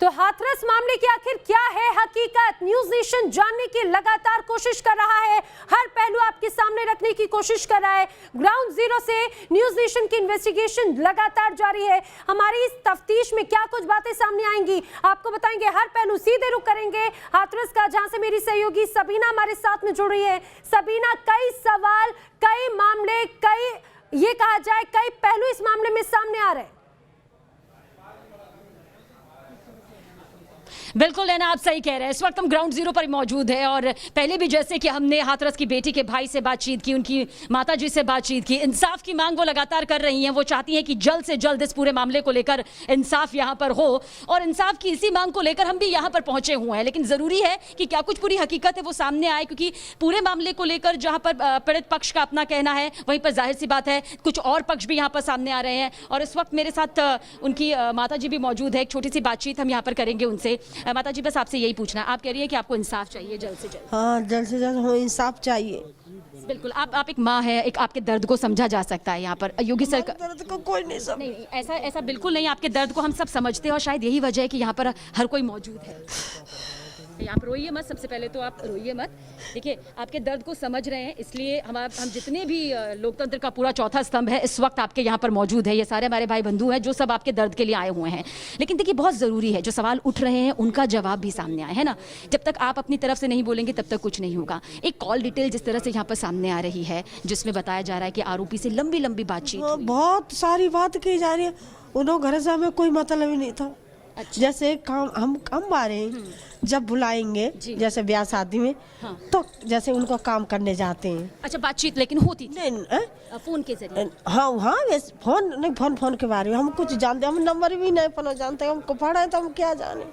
तो हाथरस मामले की आखिर क्या है हकीकत? न्यूज नेशन जानने की लगातार कोशिश कर रहा है, हर पहलू आपके सामने रखने की कोशिश कर रहा है। ग्राउंड जीरो से न्यूज नेशन की इन्वेस्टिगेशन लगातार जारी है। हमारी इस तफ्तीश में क्या कुछ बातें सामने आएंगी आपको बताएंगे, हर पहलू सीधे रुख करेंगे हाथरस का, जहां से मेरी सहयोगी सबीना हमारे साथ में जुड़ रही है। सबीना, कई सवाल, कई मामले, कई ये कहा जाए कई पहलू इस मामले में सामने आ रहे हैं। बिल्कुल लेना, आप सही कह रहे हैं। इस वक्त हम ग्राउंड जीरो पर मौजूद है और पहले भी जैसे कि हमने हाथरस की बेटी के भाई से बातचीत की, उनकी माताजी से बातचीत की, इंसाफ की मांग वो लगातार कर रही हैं। वो चाहती हैं कि जल्द से जल्द इस पूरे मामले को लेकर इंसाफ यहाँ पर हो और इंसाफ की इसी मांग को लेकर हम भी यहाँ पर पहुंचे हुए हैं। लेकिन ज़रूरी है कि क्या कुछ पूरी हकीकत है वो सामने आए, क्योंकि पूरे मामले को लेकर जहाँ पर पीड़ित पक्ष का अपना कहना है, वहीं पर जाहिर सी बात है कुछ और पक्ष भी यहाँ पर सामने आ रहे हैं। और इस वक्त मेरे साथ उनकी माताजी भी मौजूद है। एक छोटी सी बातचीत हम यहाँ पर करेंगे उनसे। माता जी, बस आपसे यही पूछना है, आप कह रही है कि आपको इंसाफ चाहिए जल्द से जल्द। हाँ, जल्द से जल्द हमें इंसाफ चाहिए। बिल्कुल, आप एक माँ है, एक आपके दर्द को समझा जा सकता है यहाँ पर। योगी सरकार दर्द को कोई नहीं समझ। नहीं, ऐसा बिल्कुल नहीं। आपके दर्द को हम सब समझते हैं और शायद यही वजह है कि यहाँ पर हर कोई मौजूद है। आप रोइए मत, सबसे पहले तो आप रोइए मत। देखिए, आपके दर्द को समझ रहे हैं, इसलिए हम जितने भी लोकतंत्र का पूरा चौथा स्तंभ है इस वक्त आपके यहाँ पर मौजूद है। ये सारे हमारे भाई बंधु हैं जो सब आपके दर्द के लिए आए हुए हैं। लेकिन देखिए, बहुत ज़रूरी है जो सवाल उठ रहे हैं उनका जवाब भी सामने आए, है ना। जब तक आप अपनी तरफ से नहीं बोलेंगे तब तक कुछ नहीं होगा। एक कॉल डिटेल जिस तरह से यहाँ पर सामने आ रही है, जिसमें बताया जा रहा है कि आरोपी से लंबी लंबी बातचीत हुई। बहुत सारी बात की जा रही है। उन्होंने घर से हमें कोई मतलब ही नहीं था। अच्छा। जैसे काम हम बारे जब बुलाएंगे जैसे ब्याह शादी में, हाँ। तो जैसे उनको काम करने जाते हैं। अच्छा, बातचीत लेकिन होती थी? नहीं, फोन के जरिए। हाँ, फोन नहीं, फोन के बारे में हम कुछ जानते, हम नंबर भी नहीं पता जानते, हमको पढ़ा है तो हम क्या जाने।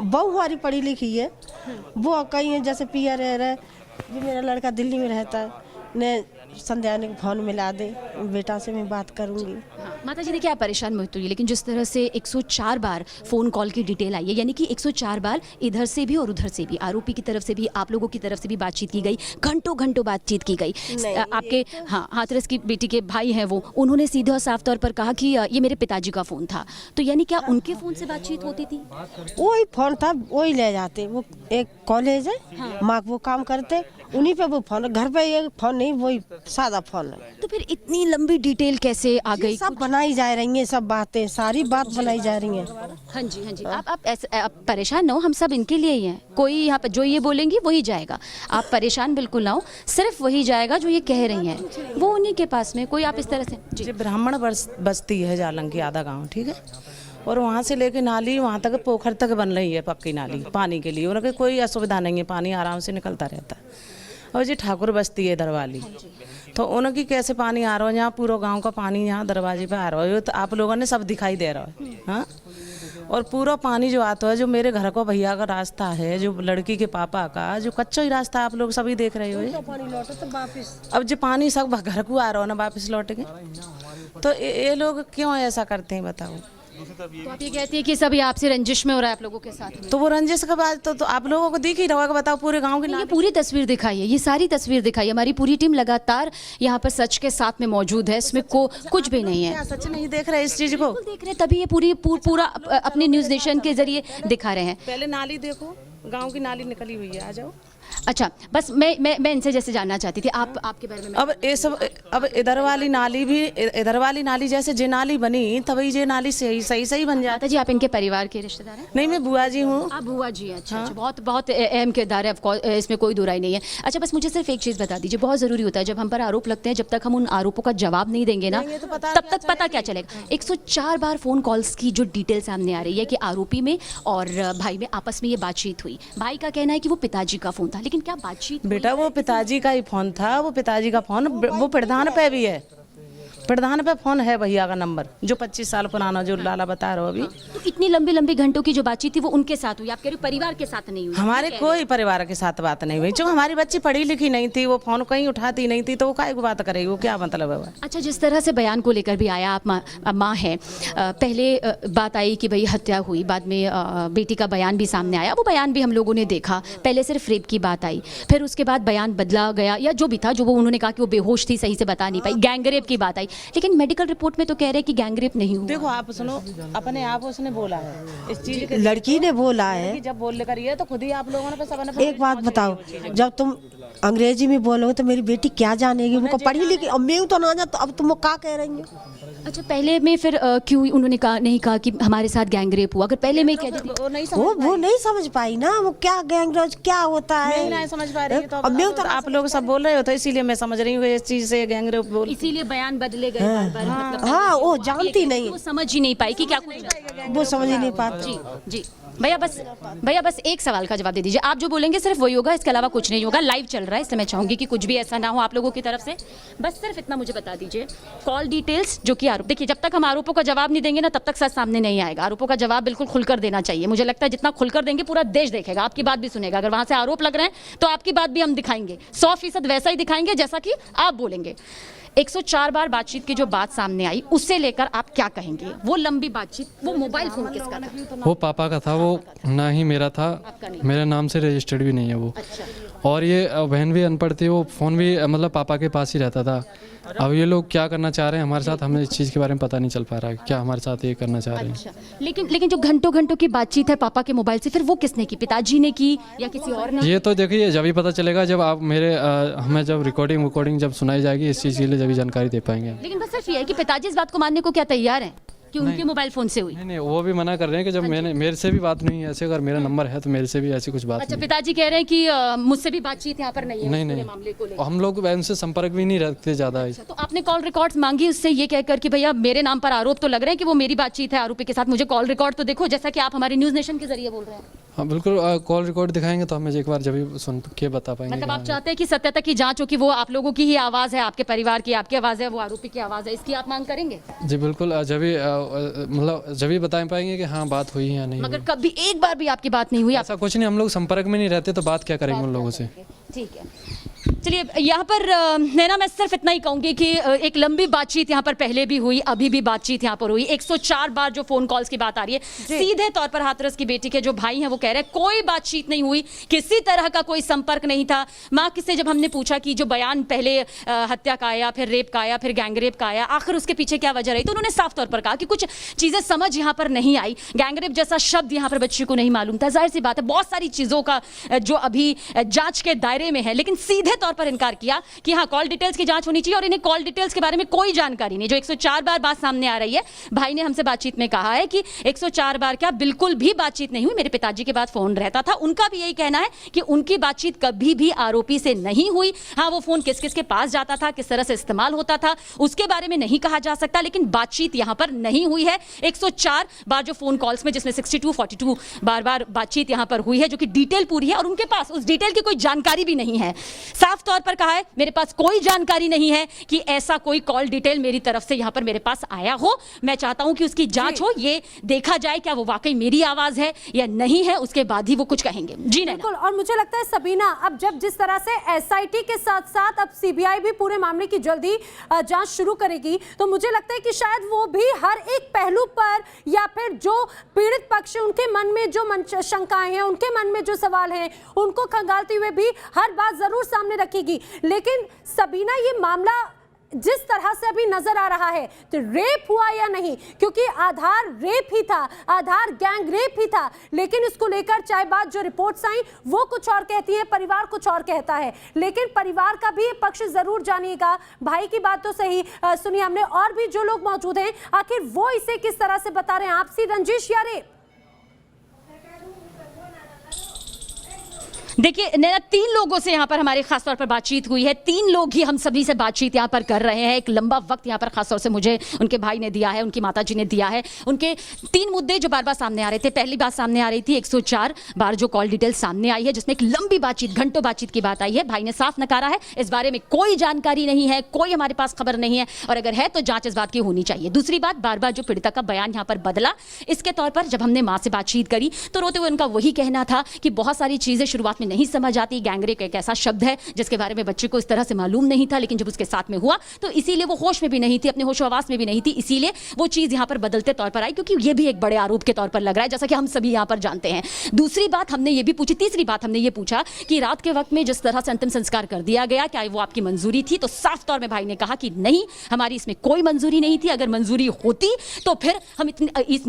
बहू हमारी पढ़ी लिखी है, वो कहीं है जैसे पिया रह रहा है। जो मेरा लड़का दिल्ली में रहता है, ने संध्या ने फोन मिला दे, बेटा से मैं बात करूंगी। हाँ, माता जी देखिए, आप परेशान मत होइए, लेकिन जिस तरह से 104 बार फ़ोन कॉल की डिटेल आई है, यानी कि 104 बार इधर से भी और उधर से भी, आरोपी की तरफ से भी, आप लोगों की तरफ से भी बातचीत की गई, घंटों घंटों बातचीत की गई। आपके हाँ हाथरस की बेटी के भाई हैं वो, उन्होंने सीधे और साफ तौर पर कहा कि ये मेरे पिताजी का फ़ोन था। तो यानी क्या उनके फ़ोन से बातचीत होती थी? वही फ़ोन था, वही ले जाते। वो एक कॉलेज है, हाँ। माँ वो काम करते, उन्हीं पे वो फोन, घर पे ये फोन नहीं, वही सादा फोन है। तो फिर इतनी लंबी डिटेल कैसे आ गई? सब बनाई जा रही हैं, सब बातें, सारी बात बनाई जा रही हैं। हाँ जी, हाँ जी। आप परेशान ना हो, हम सब इनके लिए ही हैं। कोई यहाँ पर जो ये बोलेंगी वही जाएगा, आप परेशान बिल्कुल ना हो। सिर्फ वही जाएगा जो ये कह रही हैं, वो उन्हीं के पास में। कोई आप इस तरह से जी, ब्राह्मण बस्ती है जालंग की आधा गाँव, ठीक है। और वहाँ से लेके नाली वहाँ तक पोखर तक बन रही है, पक्की नाली पानी के लिए। उनकी कोई असुविधा नहीं है, पानी आराम से निकलता रहता है। और जी ठाकुर बस्ती है दरवाली, तो उनकी कैसे पानी आ रहा है, यहाँ पूरा गांव का पानी यहाँ दरवाजे पे आ रहा है, तो आप लोगों ने सब दिखाई दे रहा है। हाँ, और पूरा पानी जो आता है, जो मेरे घर को भैया का रास्ता है, जो लड़की के पापा का जो कच्चा ही रास्ता है, आप लोग सभी देख रहे हो। अब जो पानी सब घर को आ रहा है ना, वापस लौट के, तो ये लोग क्यों ऐसा करते हैं बताओ। तो आप ये कहती है कि सब आपसे रंजिश में हो रहा है आप लोगों के साथ? तो वो रंजिश के बाद तो आप लोगों को दिख ही रहा होगा, बताओ पूरे गांव की। ये पूरी तस्वीर दिखाई है, ये सारी तस्वीर दिखाई है। हमारी पूरी टीम लगातार यहाँ पर सच के साथ में मौजूद है, इसमें कुछ भी नहीं है। सच नहीं देख रहे इस चीज को? देख रहे, तभी ये पूरा अपने न्यूज नेशन के जरिए दिखा रहे हैं। पहले नाली देखो, गाँव की नाली निकली हुई है, आ जाओ। अच्छा, बस मैं इनसे जैसे जानना चाहती थी आपके बारे में। अब ये सब, अब इधर वाली नाली जैसे जे नाली बनी, तभी ये नाली सही बन जाता जी। आप इनके परिवार के रिश्तेदार हैं? नहीं, मैं बुआ जी हूँ। आप बुआ जी हैं? अच्छा, हाँ। अच्छा, बहुत अहम किरदार है, इसमें कोई दुराई नहीं है। अच्छा, बस मुझे सिर्फ एक चीज़ बता दीजिए, बहुत ज़रूरी होता है जब हम पर आरोप लगते हैं, जब तक हम उन आरोपों का जवाब नहीं देंगे ना, तब तक पता क्या चलेगा। 104 बार फ़ोन कॉल्स की जो डिटेल सामने आ रही है कि आरोपी में और भाई में आपस में ये बातचीत हुई। भाई का कहना है कि वो पिताजी का फ़ोन था, लेकिन क्या बातचीत? बेटा, वो पिताजी का ही फोन था, वो पिताजी का फोन, वो प्रधान पे भी है, प्रधान पे फोन है भैया का नंबर, जो 25 साल पुराना, जो लाला बता रहा हो अभी। तो इतनी लंबी घंटों की जो बातचीत थी वो उनके साथ हुई, आप कह रहे हो परिवार के साथ नहीं हुई? हमारे कोई परिवार के साथ बात नहीं हुई, जो हमारी बच्ची पढ़ी लिखी नहीं थी, वो फोन कहीं उठाती नहीं थी, तो वो काहे को बात करेगी, वो क्या मतलब है? अच्छा, जिस तरह से बयान को लेकर भी आया, आप माँ है, पहले बात आई कि भाई हत्या हुई, बाद में बेटी का बयान भी सामने आया, वो बयान भी हम लोगों ने देखा। पहले सिर्फ रेप की बात आई, फिर उसके बाद बयान बदला गया, या जो भी था, जो वो उन्होंने कहा कि वो बेहोश थी, सही से बता नहीं पाई, गैंगरेप की बात आई। लेकिन मेडिकल रिपोर्ट में तो कह रहे हैं कि गैंगरेप नहीं हुआ। देखो आप सुनो, अपने आप उसने बोला है इस चीज के, लड़की ने बोला है। कि जब बोल कर ये तो खुद ही आप लोगों ने सबने एक बात बताओ, जब तुम अंग्रेजी में बोलोगे तो मेरी बेटी क्या जानेगी? उनको पढ़ी लिखी, अब मैं तो ना जा, तो अब तुम क्या कह रही हो? अच्छा, पहले में फिर क्यों उन्होंने कहा नहीं कहा कि हमारे साथ गैंगरेप हुआ? अगर पहले में कह देती वो नहीं वो नहीं समझ पाई ना, वो क्या गैंगरेप क्या होता है नहीं समझ पा रही है। तो अब मैं तो आप लोग सब बोल रहे हो तो इसीलिए मैं समझ रही हूँ इस चीज से गैंगरेप बोल, इसीलिए बयान बदले गए बार-बार, मतलब हाँ, वो जानती नहीं, वो समझ ही नहीं पाई कि क्या कुछ। वो समझ ही नहीं पाती। जी जी भैया बस एक सवाल का जवाब दे दीजिए। आप जो बोलेंगे सिर्फ वही होगा, इसके अलावा कुछ नहीं होगा। लाइव चल रहा है, इसलिए मैं चाहूंगी कि कुछ भी ऐसा ना हो आप लोगों की तरफ से। बस सिर्फ इतना मुझे बता दीजिए, कॉल डिटेल्स जो कि आरोप, देखिए जब तक हम आरोपों का जवाब नहीं देंगे ना तब तक सच सामने नहीं आएगा। आरोपों का जवाब बिल्कुल खुलकर देना चाहिए। मुझे लगता है जितना खुलकर देंगे पूरा देश देखेगा, आपकी बात भी सुनेगा। अगर वहां से आरोप लग रहे हैं तो आपकी बात भी हम दिखाएंगे, 100% वैसा ही दिखाएंगे जैसा कि आप बोलेंगे। 104 बार बातचीत की जो बात सामने आई उससे लेकर आप क्या कहेंगे? वो लंबी बातचीत, वो मोबाइल फोन किसका था? वो पापा का था, वो ना ही मेरा था, मेरे नाम से रजिस्टर्ड भी नहीं है वो। और ये बहन भी अनपढ़ थी, वो फ़ोन भी मतलब पापा के पास ही रहता था। अब ये लोग क्या करना चाह रहे हैं हमारे साथ, हमें इस चीज़ के बारे में पता नहीं चल पा रहा है क्या हमारे साथ ये करना चाह रहे हैं। लेकिन जो घंटों की बातचीत है पापा के मोबाइल से, फिर वो किसने की? पिताजी ने की या किसी और ने? ये तो देखिए जब ही पता चलेगा, जब आप हमें जब रिकॉर्डिंग जब सुनाई जाएगी इस चीज़ के लिए, जब ही जानकारी दे पाएंगे। लेकिन बस सिर्फ ये है कि पिताजी इस बात को मानने को क्या तैयार हैं कि उनके मोबाइल फोन से हुई? नहीं, वो भी मना कर रहे हैं कि जब मेरे से भी बात नहीं है ऐसे, अगर मेरा नंबर है तो मेरे से भी ऐसी कुछ बात अच्छा, नहीं। पिताजी कह रहे हैं कि मुझसे भी बातचीत यहाँ पर नहीं है नहीं मामले को लेकर। हम लोग उनसे संपर्क भी नहीं रखते ज़्यादा। तो आपने कॉल रिकॉर्ड्स मांगी उससे ये कहकर कि भैया मेरे नाम पर आरोप तो लग रहे हैं कि वो मेरी बातचीत है आरोपी के साथ, मुझे कॉल रिकॉर्ड तो देखो, जैसा कि आप हमारे न्यूज़ नेशन के जरिए बोल रहे हैं। हाँ बिल्कुल, कॉल रिकॉर्ड दिखाएंगे तो हमें एक बार जब भी सुन के बता पाएंगे। मतलब आप चाहते हैं कि सत्यता की जांच हो कि वो आप लोगों की ही आवाज़ है, आपके परिवार की आपकी आवाज़ है, वो आरोपी की आवाज़ है, इसकी आप मांग करेंगे? जी बिल्कुल, जब भी बता पाएंगे कि हाँ बात हुई है या नहीं। मगर कभी एक बार भी आपकी बात नहीं हुई? ऐसा कुछ नहीं, हम लोग संपर्क में नहीं रहते तो बात क्या करेंगे उन लोगों से। ठीक है, चलिए यहाँ पर नैना मैं सिर्फ इतना ही कहूँगी कि एक लंबी बातचीत यहाँ पर पहले भी हुई, अभी भी बातचीत यहाँ पर हुई। 104 बार जो फोन कॉल्स की बात आ रही है, सीधे तौर पर हाथरस की बेटी के जो भाई हैं वो कह रहे हैं कोई बातचीत नहीं हुई, किसी तरह का कोई संपर्क नहीं था। माँ किससे जब हमने पूछा कि जो बयान पहले हत्या का आया, फिर रेप का आया, फिर गैंगरेप का आया, आखिर उसके पीछे क्या वजह रही, तो उन्होंने साफ तौर पर कहा कि कुछ चीज़ें समझ यहाँ पर नहीं आई। गैंगरेप जैसा शब्द यहाँ पर बच्ची को नहीं मालूम था। जाहिर सी बात है बहुत सारी चीज़ों का जो अभी जाँच के दायरे में है, लेकिन सीधे तौर पर इनकार किया कि हाँ कॉल डिटेल्स की जांच होनी चाहिए और इन्हें कॉल डिटेल्स के बारे में कोई जानकारी नहीं। जो 104 बार बात सामने आ रही है, भाई ने हमसे बातचीत में कहा है कि 104 बार क्या, बिल्कुल भी बातचीत नहीं हुई, मेरे पिताजी के पास फोन रहता था। उनका भी यही कहना है कि उनकी बातचीत कभी भी आरोपी से नहीं हुई। हाँ वो फोन किस किस के पास जाता था, किस तरह से इस्तेमाल होता था, उसके बारे में नहीं कहा जा सकता, लेकिन बातचीत यहां पर नहीं हुई है। 104 बार जो फोन कॉल्स में, जिसमें 42 बार बातचीत यहां पर हुई है, जो कि डिटेल पूरी है और उनके पास उस डिटेल की कोई जानकारी भी नहीं है। साफ तौर पर कहा है मेरे पास कोई जानकारी नहीं है कि ऐसा कोई कॉल डिटेल मेरी तरफ से यहां पर मेरे पास आया हो। मैं चाहता हूं कि उसकी जांच हो, ये देखा जाए क्या वो वाकई मेरी आवाज है या नहीं है, उसके बाद ही वो कुछ कहेंगे। जी नहीं। बिल्कुल, और मुझे लगता है सबीना, अब जब जिस तरह से एसआईटी के साथ साथ अब सीबीआई भी पूरे मामले की जल्दी जांच शुरू करेगी, तो मुझे लगता है कि शायद वो भी हर एक पहलू पर या फिर जो पीड़ित पक्ष है उनके मन में जो शंकाएं हैं, उनके मन में जो सवाल हैं, उनको खंगालते हुए भी हर बात जरूर सामने रखेगी। लेकिन सबीना, ये मामला जिस तरह से अभी नजर आ रहा है, तो रेप हुआ या नहीं, क्योंकि आधार रेप ही था, आधार गैंग रेप ही था, लेकिन इसको लेकर चाहे बात जो रिपोर्ट्स आई वो कुछ और कहती है, परिवार कुछ और कहता है। लेकिन परिवार का भी पक्ष जरूर जानिएगा। भाई की बात तो सही सुनिए हमने, और भी जो लोग मौजूद हैं, आखिर वो इसे किस तरह से बता रहे हैं। आपसी रंजिश या रेप? देखिए नैना, 3 लोगों से यहाँ पर हमारे खासतौर पर बातचीत हुई है। 3 लोग ही हम सभी से बातचीत यहाँ पर कर रहे हैं। एक लंबा वक्त यहाँ पर खासतौर से मुझे उनके भाई ने दिया है, उनकी माताजी ने दिया है। उनके 3 मुद्दे जो बार बार सामने आ रहे थे। पहली बात सामने आ रही थी 104 बार जो कॉल डिटेल सामने आई है, जिसमें एक लंबी बातचीत, घंटों बातचीत की बात आई है। भाई ने साफ नकारा है, इस बारे में कोई जानकारी नहीं है, कोई हमारे पास खबर नहीं है, और अगर है तो जांच इस बात की होनी चाहिए। दूसरी बात, बार बार जो पीड़िता का बयान यहाँ पर बदला, इसके तौर पर जब हमने माँ से बातचीत करी तो रोते हुए उनका वही कहना था कि बहुत सारी चीजें शुरुआत में में नहीं समझ आती। गैंगरेप एक ऐसा शब्द है जिसके बारे में बच्चे को इस तरह से मालूम नहीं था, लेकिन जब उसके साथ में हुआ तो इसीलिए वो होश में भी नहीं थी, अपने होश आवास में भी नहीं थी, इसीलिए वो चीज यहाँ पर बदलते तौर पर आई, क्योंकि ये भी एक बड़े आरोप के तौर पर लग रहा है, जैसा कि हम सभी यहाँ पर जानते हैं। दूसरी बात हमने ये भी पूछी, तीसरी बात हमने ये पूछा कि रात के वक्त में जिस तरह से अंतिम संस्कार कर दिया गया, क्या वो आपकी मंजूरी थी? तो साफ तौर में भाई ने कहा कि नहीं, हमारी इसमें कोई मंजूरी नहीं थी। अगर मंजूरी होती तो फिर हम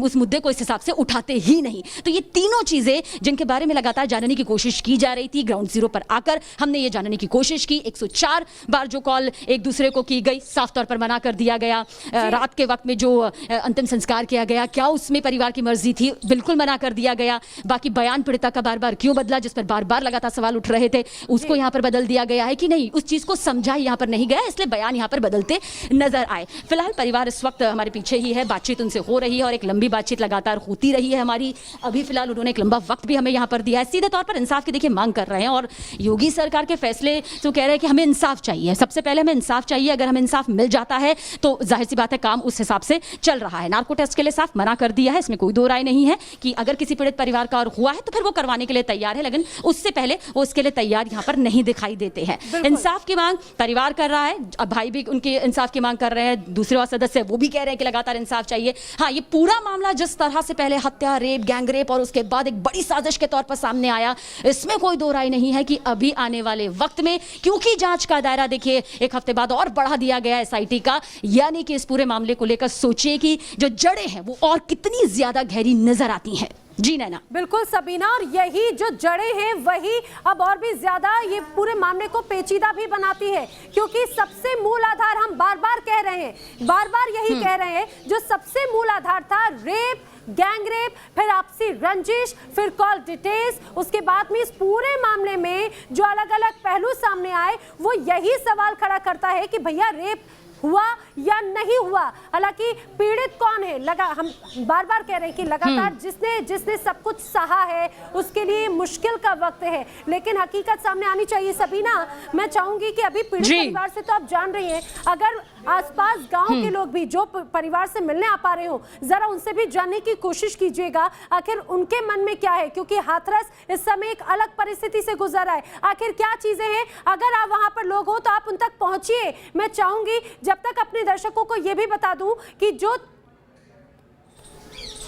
उस मुद्दे को इस हिसाब से उठाते ही नहीं। तो ये तीनों चीजें जिनके बारे में लगातार जानने की कोशिश की जा रही थी, ग्राउंड जीरो पर आकर हमने ये जानने की कोशिश की। 104 बार जो कॉल एक दूसरे को की गई, साफ तौर पर मना कर दिया गया। रात के वक्त में जो अंतिम संस्कार किया गया, क्या उसमें परिवार की मर्जी थी? बिल्कुल मना कर दिया गया। बाकी बयान पीड़िता का बार बार क्यों बदला, जिस पर बार बार लगातार सवाल उठ रहे थे, उसको यहाँ पर बदल दिया गया है कि नहीं, उस चीज को समझा यहाँ पर नहीं गया, इसलिए बयान यहाँ पर बदलते नजर आए। फिलहाल परिवार इस वक्त हमारे पीछे ही है, बातचीत उनसे हो रही है और एक लंबी बातचीत लगातार होती रही है हमारी। अभी फिलहाल उन्होंने एक लंबा वक्त भी हमें यहाँ पर दिया है, सीधे तौर पर इंसाफ की देखिए मांग कर रहे हैं। और योगी सरकार के फैसले तो कह रहे हैं कि हमें इंसाफ चाहिए, सबसे पहले हमें इंसाफ चाहिए। अगर हमें इंसाफ मिल जाता है तो जाहिर सी बात है काम उस हिसाब से चल रहा है। नार्को टेस्ट के लिए साफ मना कर दिया है, इसमें कोई दो राय नहीं है कि अगर किसी पीड़ित परिवार का और हुआ है तो फिर वो करवाने के लिए तैयार है, लेकिन उससे पहले वो इसके लिए तैयार यहाँ पर नहीं दिखाई देते हैं। इंसाफ की मांग परिवार कर रहा है, अब भाई भी उनके इंसाफ की मांग कर रहे हैं, दूसरे और सदस्य वो भी कह रहे हैं कि लगातार इंसाफ चाहिए। हाँ, ये पूरा मामला जिस तरह से पहले हत्या, रेप, गैंगरेप और उसके बाद एक बड़ी साजिश के तौर पर सामने आया, इसमें कोई दो राय नहीं है कि अभी आने वाले वक्त में, क्योंकि जांच का दायरा देखिए एक हफ्ते बाद और बढ़ा दिया गया एसआईटी का, यानी कि इस पूरे मामले को लेकर सोचिए कि जो जड़ें हैं वो और कितनी ज्यादा गहरी नजर आती हैं। जी नैना। बिल्कुल सबीना, और यही जो जड़ें हैं वही अब और भी ज्यादा ये पूरे मामले को पेचीदा भी बनाती है, क्योंकि सबसे मूल आधार हम बार बार कह रहे हैं, बार बार यही कह रहे हैं, जो सबसे मूल आधार था रेप, गैंगरेप, फिर आपसी रंजिश, फिर कॉल डिटेल्स, उसके बाद में इस पूरे मामले में जो अलग अलग पहलू सामने आए वो यही सवाल खड़ा करता है कि भैया रेप हुआ या नहीं हुआ। हालांकि पीड़ित कौन है, हम बार बार कह रहे हैं कि लगातार जिसने सब कुछ सहा है उसके लिए मुश्किल का वक्त है, लेकिन हकीकत सामने आनी चाहिए। सबीना, मैं चाहूंगी कि अभी पीड़ित परिवार से तो आप जान रही हैं, अगर आसपास गांव के लोग भी जो परिवार से मिलने आ पा रहे हो, जरा उनसे भी जानने की कोशिश कीजिएगा आखिर उनके मन में क्या है, क्योंकि हाथरस इस समय एक अलग परिस्थिति से गुजर रहा है। आखिर क्या चीजें हैं, अगर आप वहां पर लोग हो तो आप उन तक पहुंचिए। मैं चाहूंगी जब तक अपने दर्शकों को यह भी बता दूं कि जो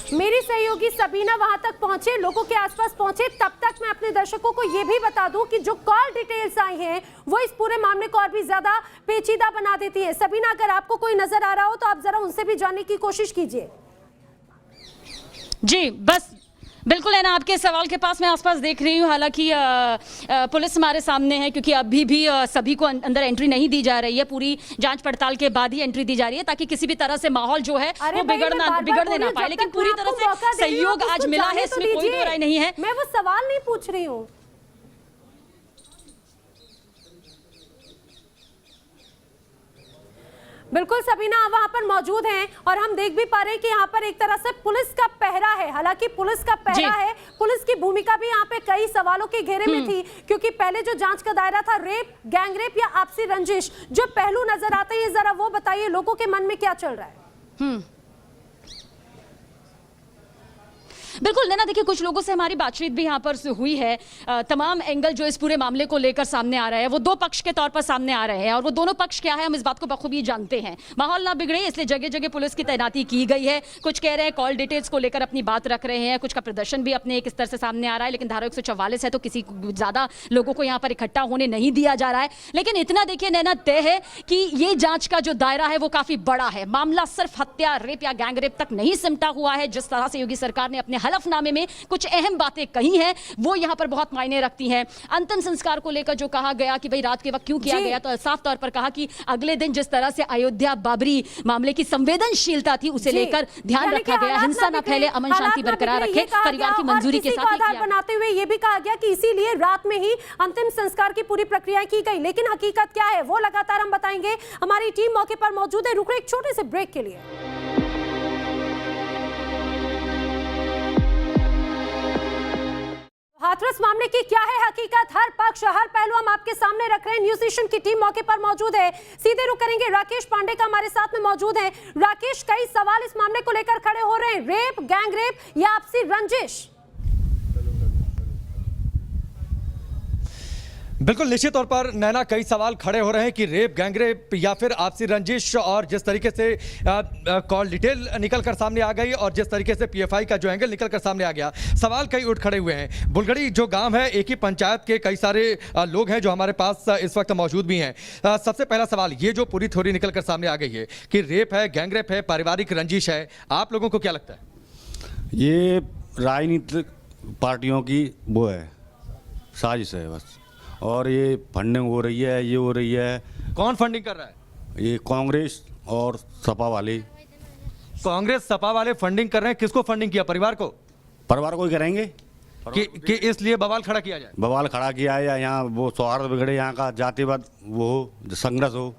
मेरी सहयोगी सबीना वहां तक पहुंचे, लोगों के आसपास पहुंचे, तब तक मैं अपने दर्शकों को यह भी बता दूं कि जो कॉल डिटेल्स आई हैं वो इस पूरे मामले को और भी ज्यादा पेचीदा बना देती है। सबीना, अगर आपको कोई नजर आ रहा हो तो आप जरा उनसे भी जानने की कोशिश कीजिए। जी बस बिल्कुल है ना, आपके सवाल के पास मैं आसपास देख रही हूँ। हालांकि पुलिस हमारे सामने है, क्योंकि अभी भी सभी को अंदर एंट्री नहीं दी जा रही है, पूरी जांच पड़ताल के बाद ही एंट्री दी जा रही है, ताकि किसी भी तरह से माहौल जो है वो बिगड़ने ना पाए। लेकिन पूरी तरह से सहयोग आज मिला है, इसमें कोई दो राय नहीं है। मैं वो सवाल नहीं पूछ रही हूँ। बिल्कुल सबीना वहां पर मौजूद हैं और हम देख भी पा रहे हैं कि यहाँ पर एक तरह से पुलिस का पहरा है। हालांकि पुलिस का पहरा है, पुलिस की भूमिका भी यहाँ पे कई सवालों के घेरे में थी, क्योंकि पहले जो जांच का दायरा था रेप, गैंगरेप या आपसी रंजिश, जो पहलू नजर आते हैं जरा वो बताइए, लोगों के मन में क्या चल रहा है? बिल्कुल नैना, देखिए कुछ लोगों से हमारी बातचीत भी यहाँ पर हुई है। तमाम एंगल जो इस पूरे मामले को लेकर सामने आ रहे हैं वो दो पक्ष के तौर पर सामने आ रहे हैं, और वो दोनों पक्ष क्या है हम इस बात को बखूबी जानते हैं। माहौल ना बिगड़े इसलिए जगह जगह पुलिस की तैनाती की गई है। कुछ कह रहे हैं कॉल डिटेल्स को लेकर अपनी बात रख रहे हैं, कुछ का प्रदर्शन भी अपने एक स्तर से सामने आ रहा है, लेकिन धारा 144 है तो किसी ज्यादा लोगों को यहाँ पर इकट्ठा होने नहीं दिया जा रहा है। लेकिन इतना देखिए नैना तय है कि ये जांच का जो दायरा है वो काफी बड़ा है। मामला सिर्फ हत्या, रेप या गैंगरेप तक नहीं सिमटा हुआ है। जिस तरह से योगी सरकार ने अपने हलफनामे में कुछ अहम बातें कही हैं वो यहाँ पर बहुत मायने रखती हैं। अंतिम संस्कार को लेकर जो कहा गया कि भाई रात के वक्त क्यों किया गया, तो साफ तौर पर कहा कि अगले दिन जिस तरह से अयोध्या बाबरी मामले की संवेदनशीलता थी उसे लेकर ध्यान रखा गया, हिंसा न फैले, अमन शांति बरकरार रखे, परिवार की मंजूरी के साथ आधार बनाते हुए ये भी कहा गया कि इसीलिए रात में ही अंतिम संस्कार की पूरी प्रक्रिया की गई। लेकिन हकीकत क्या है वो लगातार हम बताएंगे। हमारी टीम मौके पर मौजूद है, रुक रहे एक छोटे से ब्रेक के लिए। हाथरस मामले की क्या है हकीकत, हर पक्ष हर पहलू हम आपके सामने रख रहे हैं। न्यूज नेशन की टीम मौके पर मौजूद है, सीधे रुक करेंगे। राकेश पांडे का हमारे साथ में मौजूद है। राकेश, कई सवाल इस मामले को लेकर खड़े हो रहे हैं, रेप, गैंगरेप या आपसी रंजिश? बिल्कुल निश्चित तौर पर नैना कई सवाल खड़े हो रहे हैं कि रेप, गैंगरेप या फिर आपसी रंजिश, और जिस तरीके से कॉल डिटेल निकल कर सामने आ गई और जिस तरीके से पीएफआई का जो एंगल निकल कर सामने आ गया, सवाल कई उठ खड़े हुए हैं। बुलगड़ी जो गांव है, एक ही पंचायत के कई सारे लोग हैं जो हमारे पास इस वक्त मौजूद भी हैं। सबसे पहला सवाल, ये जो पूरी थ्योरी निकल कर सामने आ गई है कि रेप है, गैंगरेप है, पारिवारिक रंजिश है, आप लोगों को क्या लगता है? ये राजनीतिक पार्टियों की वो है, साजिश है बस। और ये फंडिंग हो रही है, ये हो रही है। कौन फंडिंग कर रहा है? ये कांग्रेस और सपा वाले। कांग्रेस सपा वाले फंडिंग कर रहे हैं। किसको फंडिंग किया? परिवार को? परिवार को ही करेंगे कि इसलिए बवाल खड़ा किया जाए? बवाल खड़ा किया है या यहाँ वो सौहार्द बिगड़े, यहाँ का जातिवाद वो हो, संघर्ष हो।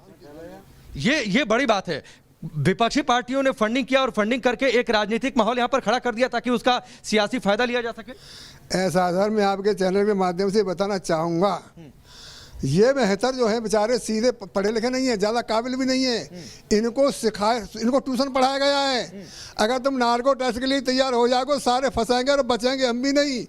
ये बड़ी बात है। विपक्षी पार्टियों ने फंडिंग किया और फंडिंग करके एक राजनीतिक माहौल यहाँ पर खड़ा कर दिया ताकि उसका सियासी फायदा लिया जा सके। ऐसा सर, मैं आपके चैनल के माध्यम से बताना चाहूँगा, ये बेहतर जो है बेचारे सीधे पढ़े लिखे नहीं है, ज़्यादा काबिल भी नहीं है, इनको ट्यूशन पढ़ाया गया है। अगर तुम नार्को टेस्ट के लिए तैयार हो जाओगे, सारे फंसेंगे और बचेंगे हम भी नहीं।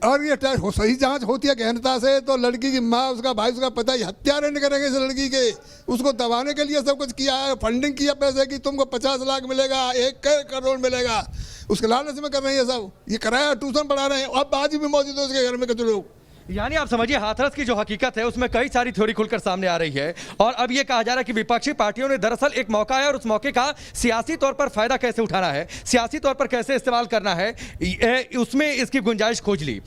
और ये टेस्ट सही जांच होती है गहनता से, तो लड़की की माँ, उसका भाई, उसका पता ही हत्यारे नहीं करेंगे इस लड़की के। उसको दबाने के लिए सब कुछ किया है, फंडिंग किया पैसे की, तुमको 50 लाख मिलेगा, 1 करोड़ मिलेगा, उसके लालच में कर रहे हैं सब। ये कराया, ट्यूशन पढ़ा रहे हैं। अब आज भी मौजूद है उसके घर में कुछ लोग। यानी आप समझिए, हाथरस की जो हकीकत है उसमें कई सारी थ्योरी खुलकर सामने आ रही है और अब ये कहा जा रहा है कि विपक्षी पार्टियों ने दरअसल एक मौका है और उस मौके का सियासी तौर पर फायदा कैसे उठाना है, सियासी तौर पर कैसे इस्तेमाल करना है, उसमें इसकी गुंजाइश खोज ली।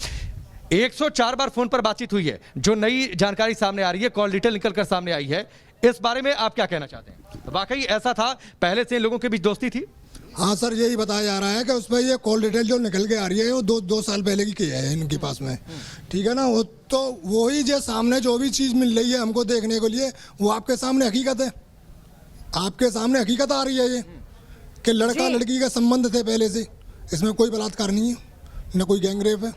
104 बार फोन पर बातचीत हुई है, जो नई जानकारी सामने आ रही है, कॉल डिटेल निकल कर सामने आई है। इस बारे में आप क्या कहना चाहते हैं? वाकई ऐसा था, पहले से इन लोगों के बीच दोस्ती थी? हाँ सर, यही बताया जा रहा है कि उसमें ये कॉल डिटेल जो निकल के आ रही है वो दो साल पहले की है इनके पास में, ठीक है ना। वो तो वही जो सामने जो भी चीज़ मिल रही है हमको देखने के लिए, वो आपके सामने हकीकत है, आपके सामने हकीकत आ रही है ये कि लड़का लड़की का संबंध थे पहले से, इसमें कोई बलात्कार नहीं है, न कोई गैंगरेप है,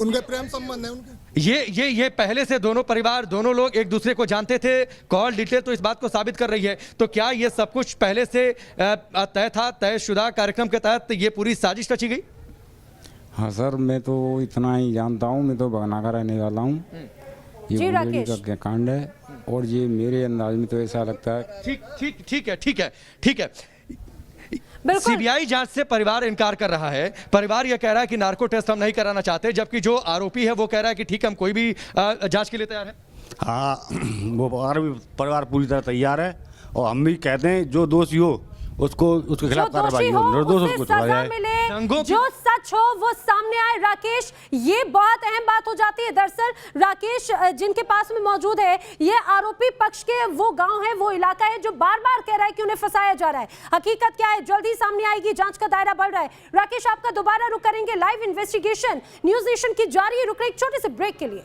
उनके प्रेम संबंध है उनके। ये पहले से दोनों परिवार, दोनों लोग एक दूसरे को जानते थे। कॉल डिटेल तो इस बात को साबित कर रही है। तो क्या ये सब कुछ पहले से तय था, तयशुदा कार्यक्रम के तहत ये पूरी साजिश रची गई? हाँ सर, मैं तो इतना ही जानता हूँ, मैं तो बगना का रहने वाला हूँ। ये बुलगड़ी का कांड है और ये मेरे अंदाज में तो ऐसा लगता है। ठीक है। सीबीआई जांच से परिवार इनकार कर रहा है। परिवार यह कह रहा है कि नार्को टेस्ट हम नहीं कराना चाहते, जबकि जो आरोपी है वो कह रहा है कि ठीक, हम कोई भी जांच के लिए तैयार है। हाँ, वो परिवार पूरी तरह तैयार है और हम भी कहते हैं जो दोषी हो उसके खिलाफ कार्रवाई हो, निर्दोष को छोड़ा जाए, जो सच हो वो सामने आए। राकेश, ये बहुत अहम बात हो जाती है। दरअसल राकेश जिनके पास में मौजूद है, ये आरोपी पक्ष के वो गांव है, वो इलाका है जो बार बार कह रहा है कि उन्हें फंसाया जा रहा है। हकीकत क्या है, जल्दी सामने आएगी, जांच का दायरा बढ़ रहा है। राकेश, आपका दोबारा रुक करेंगे। लाइव इन्वेस्टिगेशन न्यूज़ नेशन की जारी है। रुक रहे एक छोटे से ब्रेक के लिए।